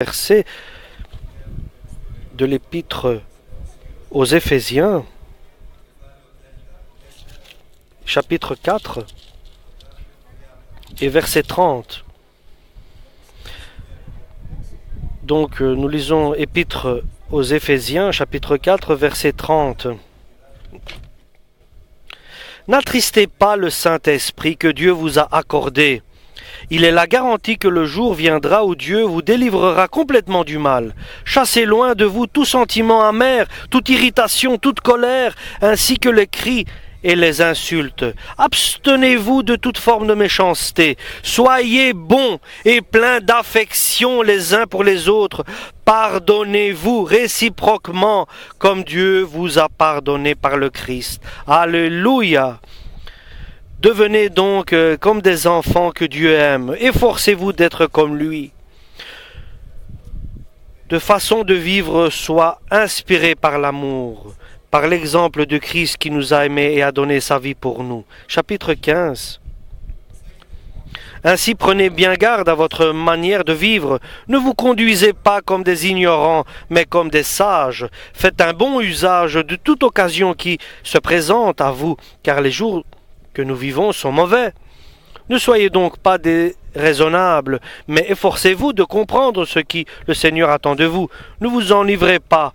Verset de l'épître aux Éphésiens, chapitre 4 et verset 30. Donc nous lisons épître aux Éphésiens, chapitre 4, verset 30. N'attristez pas le Saint-Esprit que Dieu vous a accordé. Il est la garantie que le jour viendra où Dieu vous délivrera complètement du mal. Chassez loin de vous tout sentiment amer, toute irritation, toute colère, ainsi que les cris et les insultes. Abstenez-vous de toute forme de méchanceté. Soyez bons et pleins d'affection les uns pour les autres. Pardonnez-vous réciproquement comme Dieu vous a pardonné par le Christ. Alléluia. Devenez donc comme des enfants que Dieu aime. Efforcez-vous d'être comme lui. De façon de vivre soit inspirée par l'amour, par l'exemple de Christ qui nous a aimés et a donné sa vie pour nous. Chapitre 15. Ainsi prenez bien garde à votre manière de vivre. Ne vous conduisez pas comme des ignorants, mais comme des sages. Faites un bon usage de toute occasion qui se présente à vous, car les jours que nous vivons sont mauvais. Ne soyez donc pas déraisonnables, mais efforcez-vous de comprendre ce qui le Seigneur attend de vous. Ne vous enivrez pas.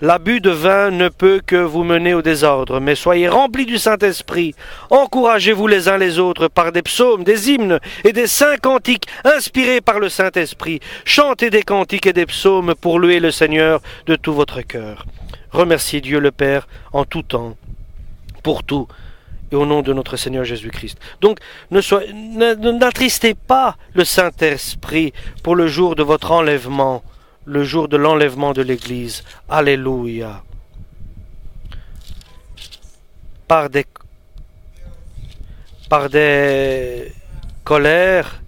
L'abus de vin ne peut que vous mener au désordre, mais soyez remplis du Saint-Esprit. Encouragez-vous les uns les autres par des psaumes, des hymnes et des saints cantiques inspirés par le Saint-Esprit. Chantez des cantiques et des psaumes pour louer le Seigneur de tout votre cœur. Remerciez Dieu le Père en tout temps, pour tout, et au nom de notre Seigneur Jésus-Christ. Donc, n'attristez pas le Saint-Esprit pour le jour de votre enlèvement, le jour de l'enlèvement de l'Église. Alléluia. Par des colères,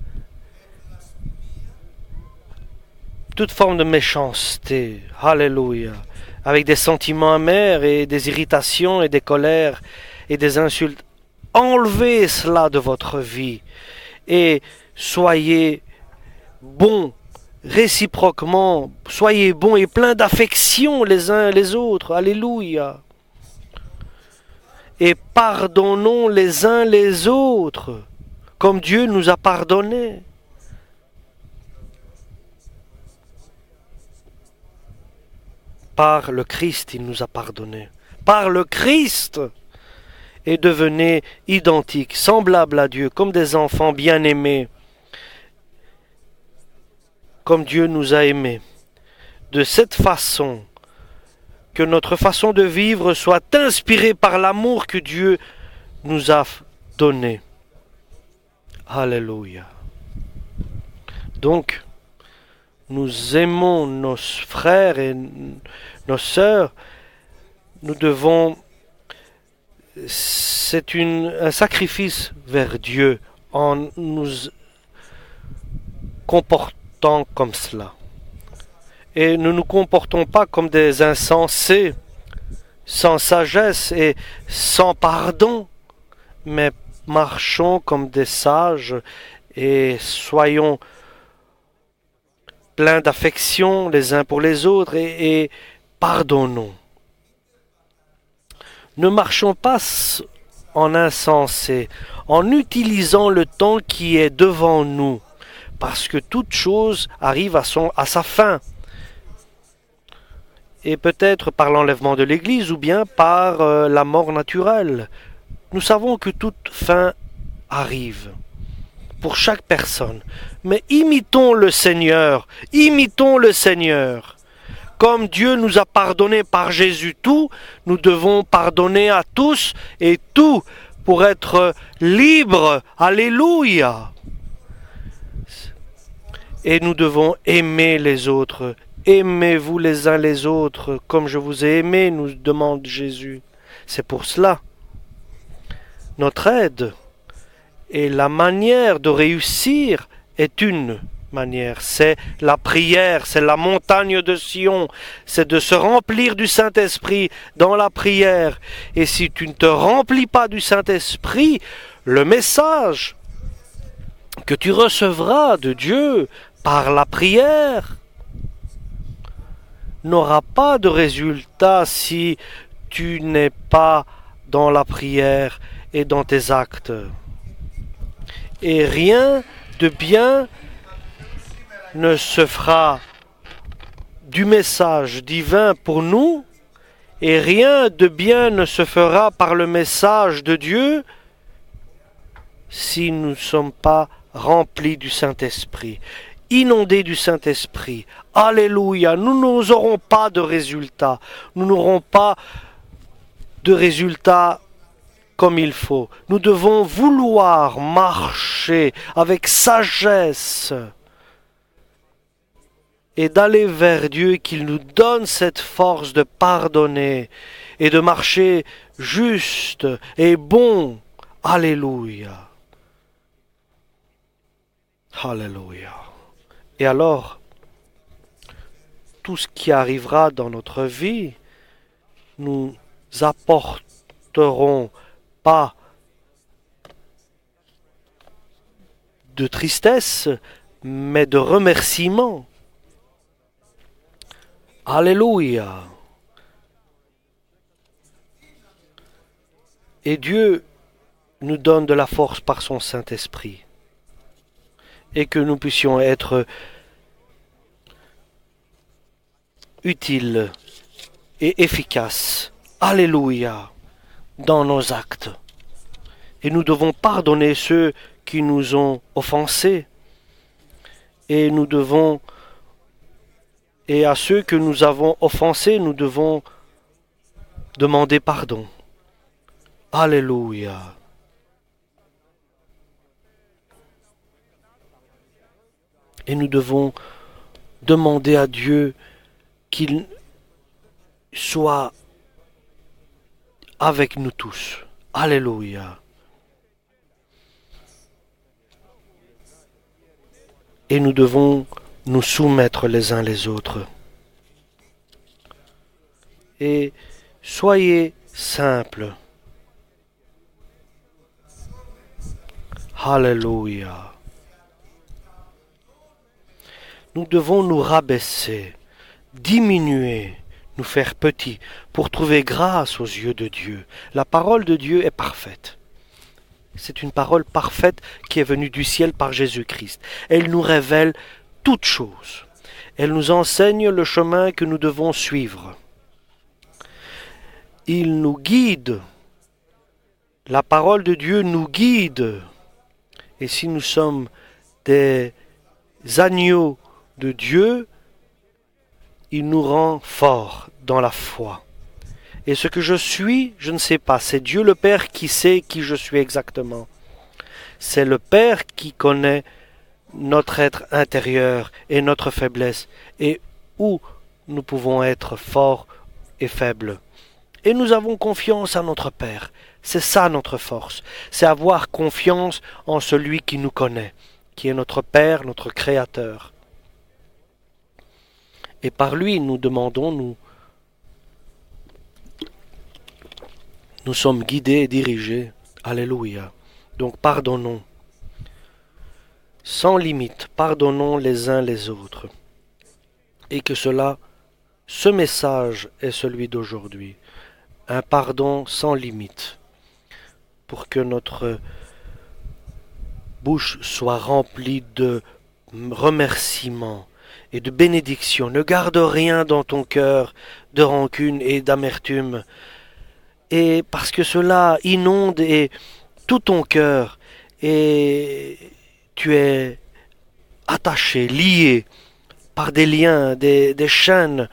toute forme de méchanceté. Alléluia. Avec des sentiments amers et des irritations et des colères et des insultes. Enlevez cela de votre vie et soyez bons réciproquement, soyez bons et pleins d'affection les uns les autres. Alléluia. Et pardonnons les uns les autres comme Dieu nous a pardonnés. Par le Christ, il nous a pardonnés. Par le Christ. Et devenez identiques, semblables à Dieu, comme des enfants bien-aimés, comme Dieu nous a aimés. De cette façon, que notre façon de vivre soit inspirée par l'amour que Dieu nous a donné. Alléluia. Donc, nous aimons nos frères et nos sœurs, nous devons... C'est un sacrifice vers Dieu en nous comportant comme cela. Et nous ne nous comportons pas comme des insensés, sans sagesse et sans pardon, mais marchons comme des sages et soyons pleins d'affection les uns pour les autres et pardonnons. Ne marchons pas en insensé, en utilisant le temps qui est devant nous, parce que toute chose arrive à sa fin. Et peut-être par l'enlèvement de l'Église ou bien par la mort naturelle. Nous savons que toute fin arrive pour chaque personne. Mais imitons le Seigneur, imitons le Seigneur. Comme Dieu nous a pardonné par Jésus tout, nous devons pardonner à tous et tout pour être libres. Alléluia. Et nous devons aimer les autres. Aimez-vous les uns les autres comme je vous ai aimé, nous demande Jésus. C'est pour cela. Notre aide et la manière de réussir est une manière, c'est la prière, c'est la montagne de Sion, c'est de se remplir du Saint-Esprit dans la prière. Et si tu ne te remplis pas du Saint-Esprit, le message que tu recevras de Dieu par la prière n'aura pas de résultat si tu n'es pas dans la prière et dans tes actes. Et rien de bien ne se fera du message divin pour nous, et rien de bien ne se fera par le message de Dieu si nous ne sommes pas remplis du Saint-Esprit, inondés du Saint-Esprit. Alléluia, nous n'aurons pas de résultats, nous n'aurons pas de résultats comme il faut. Nous devons vouloir marcher avec sagesse et d'aller vers Dieu, qu'il nous donne cette force de pardonner et de marcher juste et bon. Alléluia. Alléluia. Et alors, tout ce qui arrivera dans notre vie, nous apporterons pas de tristesse, mais de remerciement. Alléluia. Et Dieu nous donne de la force par son Saint-Esprit. Et que nous puissions être utiles et efficaces. Alléluia. Dans nos actes. Et nous devons pardonner ceux qui nous ont offensés. Et nous devons, et à ceux que nous avons offensés, nous devons demander pardon. Alléluia. Et nous devons demander à Dieu qu'il soit avec nous tous. Alléluia. Et nous devons nous soumettre les uns les autres. Et soyez simples. Alléluia. Nous devons nous rabaisser, diminuer, nous faire petits pour trouver grâce aux yeux de Dieu. La parole de Dieu est parfaite. C'est une parole parfaite qui est venue du ciel par Jésus-Christ. Elle nous révèle toutes choses. Elle nous enseigne le chemin que nous devons suivre. Il nous guide. La parole de Dieu nous guide. Et si nous sommes des agneaux de Dieu, il nous rend forts dans la foi. Et ce que je suis, je ne sais pas. C'est Dieu le Père qui sait qui je suis exactement. C'est le Père qui connaît notre être intérieur et notre faiblesse, et où nous pouvons être forts et faibles. Et nous avons confiance en notre Père. C'est ça notre force. C'est avoir confiance en celui qui nous connaît, qui est notre Père, notre Créateur. Et par lui, nous demandons, nous sommes guidés et dirigés. Alléluia. Donc pardonnons. Sans limite, pardonnons les uns les autres. Et que ce message est celui d'aujourd'hui. Un pardon sans limite. Pour que notre bouche soit remplie de remerciements et de bénédictions. Ne garde rien dans ton cœur de rancune et d'amertume. Et parce que cela inonde tout ton cœur, et tu es attaché, lié par des liens, des chaînes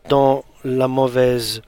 dans la mauvaise